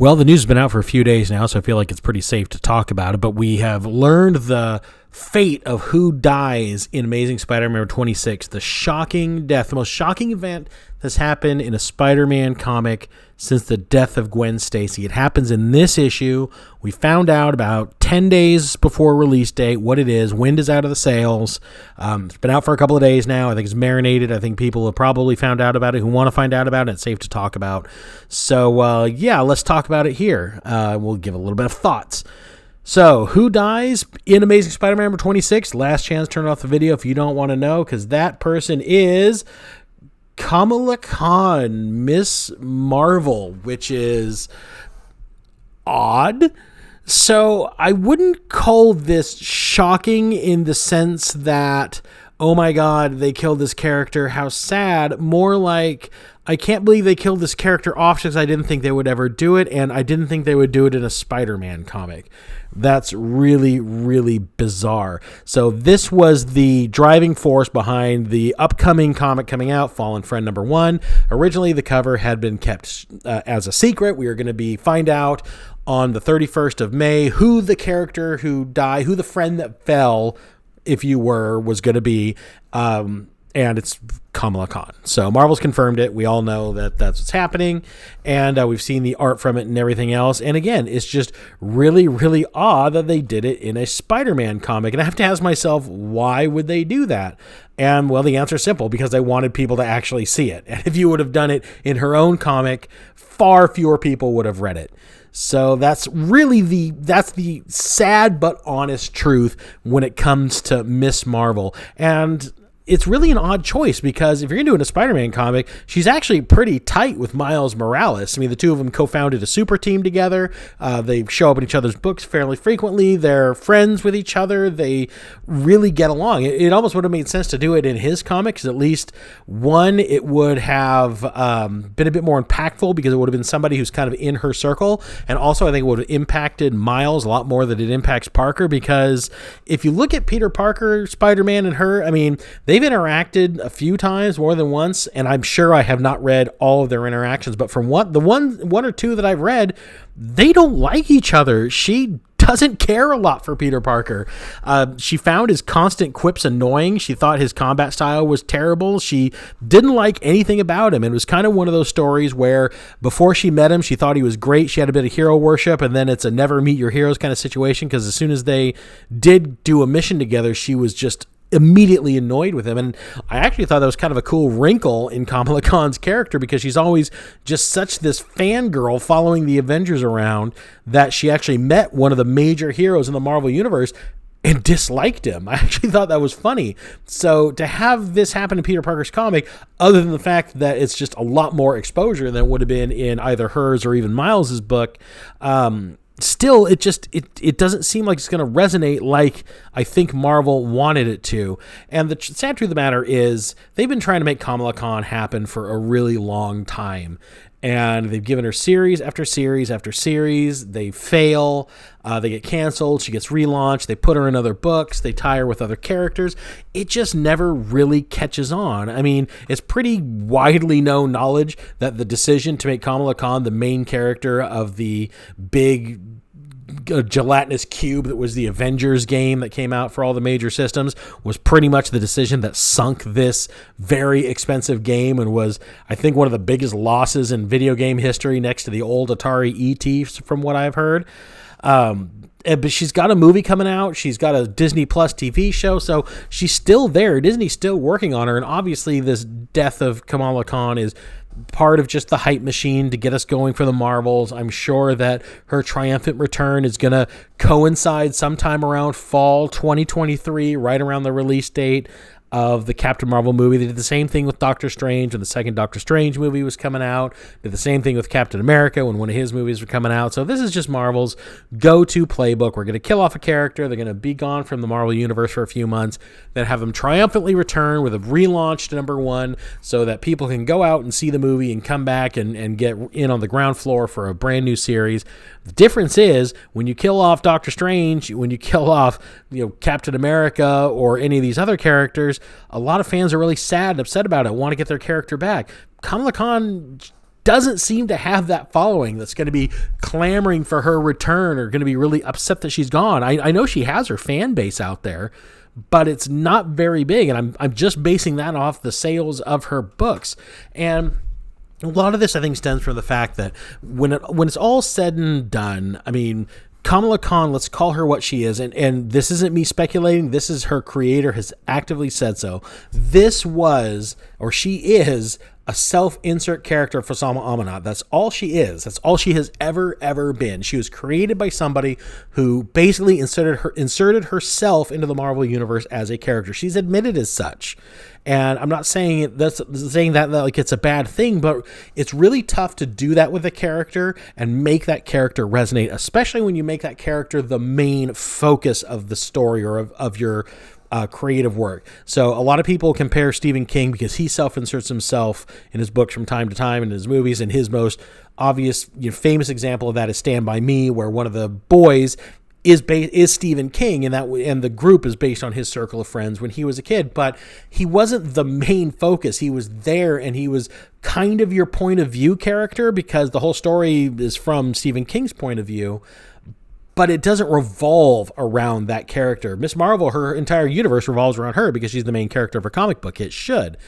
Well, the news has been out for a few days now, so I feel like it's pretty safe to talk about it. But we have learned the fate of who dies in Amazing Spider-Man number 26. The shocking death, the most shocking event that's happened in a Spider-Man comic since the death of Gwen Stacy. It happens in this issue. We found out about 10 days before release date what it is. Wind is out of the sails. It's been out for a couple of days now. I think it's marinated. I think people have probably found out about it who want to find out about it. It's safe to talk about. So, let's talk about it here. We'll give a little bit of thoughts. So, who dies in Amazing Spider-Man number 26? Last chance, turn off the video if you don't want to know, because that person is Kamala Khan, Miss Marvel, which is odd. So I wouldn't call this shocking in the sense that, oh my God, they killed this character, how sad. More like, I can't believe they killed this character off because I didn't think they would ever do it, and I didn't think they would do it in a Spider-Man comic. That's really, really bizarre. So this was the driving force behind the upcoming comic coming out, Fallen Friend number 1. Originally, the cover had been kept as a secret. We are going to find out on the 31st of May who the character who died, who the friend that fell, if you were, was going to be. And it's Kamala Khan. So Marvel's confirmed it. We all know that that's what's happening. And we've seen the art from it and everything else. And again, it's just really, really odd that they did it in a Spider-Man comic. And I have to ask myself, why would they do that? And, well, the answer is simple, because they wanted people to actually see it. And if you would have done it in her own comic, far fewer people would have read it. So that's really the sad but honest truth when it comes to Miss Marvel. And it's really an odd choice, because if you're doing a Spider-Man comic, she's actually pretty tight with Miles Morales. I mean, the two of them co-founded a super team together. They show up in each other's books fairly frequently. They're friends with each other. They really get along. It almost would have made sense to do it in his comics. At least one, it would have been a bit more impactful, because it would have been somebody who's kind of in her circle. And also, I think it would have impacted Miles a lot more than it impacts Parker, because if you look at Peter Parker, Spider-Man, and her, I mean, they've interacted a few times, more than once, and I'm sure I have not read all of their interactions, but from the one or two that I've read, they don't like each other. She doesn't care a lot for Peter Parker. She found his constant quips annoying. She thought his combat style was terrible. She didn't like anything about him. It was kind of one of those stories where before she met him, she thought he was great. She had a bit of hero worship, and then it's a never meet your heroes kind of situation, because as soon as they did do a mission together, she was just immediately annoyed with him. And I actually thought that was kind of a cool wrinkle in Kamala Khan's character, because she's always just such this fangirl following the Avengers around, that she actually met one of the major heroes in the Marvel Universe and disliked him. I actually thought that was funny. So to have this happen in Peter Parker's comic, other than the fact that it's just a lot more exposure than it would have been in either hers or even Miles's book, still, it doesn't seem like it's going to resonate like I think Marvel wanted it to. And the sad truth of the matter is, they've been trying to make Kamala Khan happen for a really long time. And they've given her series after series after series. They fail. They get canceled. She gets relaunched. They put her in other books. They tie her with other characters. It just never really catches on. I mean, it's pretty widely known knowledge that the decision to make Kamala Khan the main character of the big gelatinous cube that was the Avengers game that came out for all the major systems was pretty much the decision that sunk this very expensive game, and was, I think, one of the biggest losses in video game history, next to the old Atari ET, from what I've heard. But she's got a movie coming out. She's got a Disney Plus TV show, so she's still there. Disney's still working on her, and obviously this death of Kamala Khan is part of just the hype machine to get us going for the Marvels. I'm sure that her triumphant return is going to coincide sometime around fall 2023, right around the release date of the Captain Marvel movie. They did the same thing with Doctor Strange when the second Doctor Strange movie was coming out. Did the same thing with Captain America when one of his movies were coming out. So this is just Marvel's go-to playbook. We're going to kill off a character. They're going to be gone from the Marvel Universe for a few months, then have them triumphantly return with a relaunched number 1, so that people can go out and see the movie and come back and get in on the ground floor for a brand new series. The difference is, when you kill off Doctor Strange, when you kill off Captain America or any of these other characters, a lot of fans are really sad and upset about it, want to get their character back. Kamala Khan doesn't seem to have that following that's going to be clamoring for her return or going to be really upset that she's gone. I know she has her fan base out there, but it's not very big, and I'm just basing that off the sales of her books. And a lot of this, I think, stems from the fact that when it's all said and done, I mean, Kamala Khan, let's call her what she is, and this isn't me speculating, this is her creator has actively said so. This was, or she is, a self-insert character for Sama Amanat. That's all she is. That's all she has ever been. She was created by somebody who basically inserted herself into the Marvel Universe as a character. She's admitted as such. And I'm not saying that like it's a bad thing, but it's really tough to do that with a character and make that character resonate, especially when you make that character the main focus of the story or of your creative work. So a lot of people compare Stephen King because he self-inserts himself in his books from time to time in his movies, and his most obvious, famous example of that is Stand By Me, where one of the boys is Stephen King, and the group is based on his circle of friends when he was a kid. But he wasn't the main focus. He was there, and he was kind of your point of view character because the whole story is from Stephen King's point of view. But it doesn't revolve around that character. Miss Marvel, her entire universe revolves around her because she's the main character of her comic book. It should.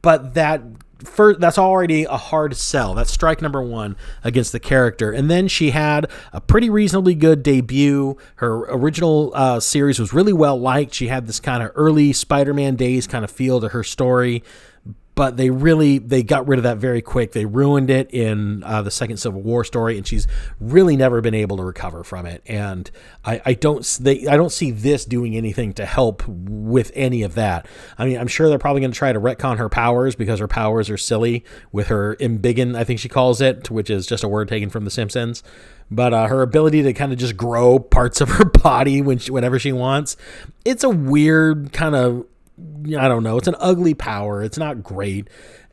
But that's already a hard sell. That's strike number one against the character. And then she had a pretty reasonably good debut. Her original series was really well liked. She had this kind of early Spider-Man days kind of feel to her story. But they got rid of that very quick. They ruined it in the second Civil War story, and she's really never been able to recover from it. And I don't see this doing anything to help with any of that. I mean, I'm sure they're probably going to try to retcon her powers because her powers are silly with her embiggen, I think she calls it, which is just a word taken from The Simpsons. But her ability to kind of just grow parts of her body whenever she wants, it's a weird kind of, I don't know. It's an ugly power. It's not great.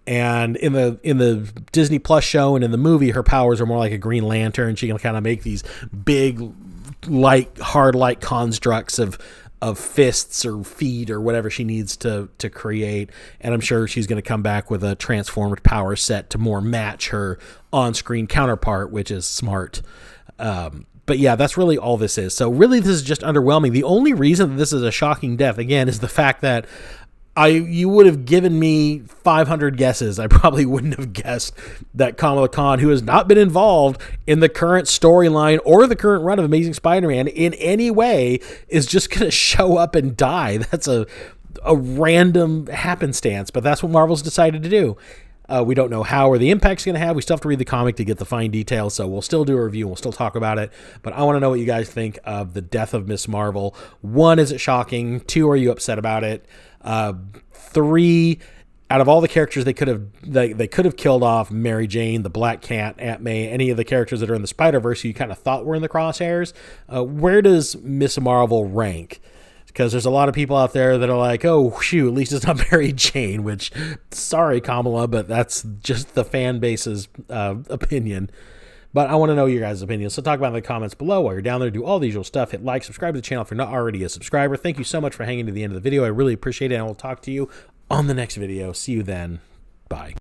And in the Disney Plus show and in the movie, her powers are more like a Green Lantern. She can kind of make these big, hard constructs of fists or feet or whatever she needs to create. And I'm sure she's going to come back with a transformed power set to more match her on-screen counterpart, which is smart. But yeah, that's really all this is. So really, this is just underwhelming. The only reason that this is a shocking death, again, is the fact that you would have given me 500 guesses. I probably wouldn't have guessed that Kamala Khan, who has not been involved in the current storyline or the current run of Amazing Spider-Man in any way, is just going to show up and die. That's a random happenstance, but that's what Marvel's decided to do. We don't know how or the impact's going to have. We still have to read the comic to get the fine details, so we'll still do a review and we'll still talk about it. But I want to know what you guys think of the death of Miss Marvel. 1, is it shocking? 2, are you upset about it? 3, out of all the characters they could have killed off, Mary Jane, the Black Cat, Aunt May, any of the characters that are in the Spider-Verse you kind of thought were in the crosshairs, where does Miss Marvel rank? Because there's a lot of people out there that are like, oh, shoot, at least it's not Mary Jane, which, sorry, Kamala, but that's just the fan base's opinion. But I want to know your guys' opinion. So talk about it in the comments below. While you're down there, do all the usual stuff. Hit like, subscribe to the channel if you're not already a subscriber. Thank you so much for hanging to the end of the video. I really appreciate it, and I will talk to you on the next video. See you then. Bye.